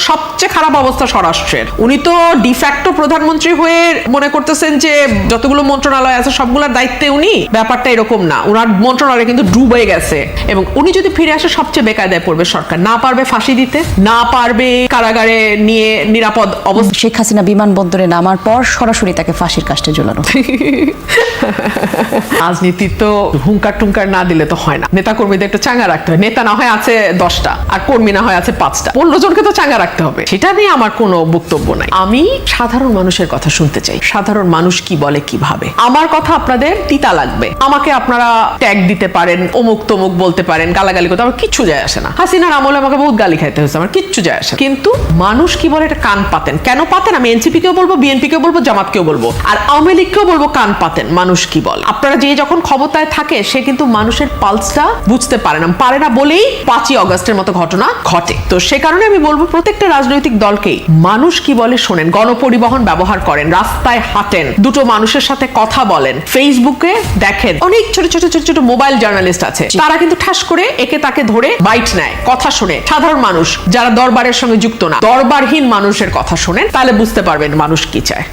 সবচেয়ে খারাপ অবস্থা স্বরাষ্ট্রের। উনি তো ডিফ্যাক্টো প্রধানমন্ত্রী হয়ে মনে করতেছেন যে যতগুলো মন্ত্রণালয় আছে সবগুলোর দায়িত্বে উনি। ব্যাপারটা এরকম না, উনার মন্ত্রণালয় কিন্তু ডুবে গেছে এবং উনি যদি ফিরে আসে সবচেয়ে বেকায়দায় পড়বে সরকার। না পারবে ফাঁসি দিতে, না পারবে কারাগারে নিয়ে নিরাপদ অবস্থা। শেখ হাসিনা বিমানবন্দরে নামার পর সরাসরি তাকে ফাঁসির কাস্টে ঝোলানো। রাজনীতি তো হুঙ্কার টুঙ্কার না দিলে তো হয় না, নেতা কর্মীদের একটু চাঙ্গা রাখতে হয়। নেতা না হয় আছে 10টা আর কর্মী না হয় আছে 5টা, 15 জনকে তো চাঙ্গা রাখতে হবে। সেটা নিয়ে আমার কোনো বক্তব্য নাই। আমি সাধারণ মানুষের কথা শুনতে চাই, সাধারণ মানুষ কি বলে কি ভাবে। আমার কথা আপনাদের তিতা লাগবে, আমাকে আপনারা ট্যাগ দিতে পারেন, অমুক তমুক বলতে পারেন, গালাগালি করতে, আমার কিচ্ছু যায় আসে না। হাসিনার আমলে আমাকে বহুত গালি খাইতে হয়েছে, আমার কিচ্ছু যায় আসে না। কিন্তু মানুষ কি বলে এটা কান পাতেন। কেন পাতেন? আমি এনসিপি কেও বলবো, বিএনপি কেও বলবো, জামাতকেও বলবো, আর আওয়ামী লীগকেও বলবো, কান পাতেন। মানুষ কি বলে। আপনারা যে যখন ক্ষমতায় থাকে সে কিন্তু মানুষের পালসটা বুঝতে পারে না বলেই 5ই অগস্টের মতো ঘটনা ঘটে। তো সে কারণে আমি বলবো প্রত্যেকটা রাজনৈতিক দলকেই মানুষ কি বলে শোনেন, গণপরিবহন ব্যবহার করেন, রাস্তায় হাঁটেন, দুটো মানুষের সাথে কথা বলেন, ফেসবুকে দেখেন অনেক ছোট ছোট ছোট ছোট মোবাইল জার্নালিস্ট আছে, তারা কিন্তু ঠাস করে একে তাকে ধরে বাইট নেয়, কথা শুনে। সাধারণ মানুষ যারা দরবারের সঙ্গে যুক্ত না, দরবারহীন মানুষের কথা শোনেন, তাহলে বুঝতে পারবেন মানুষ কি চায়।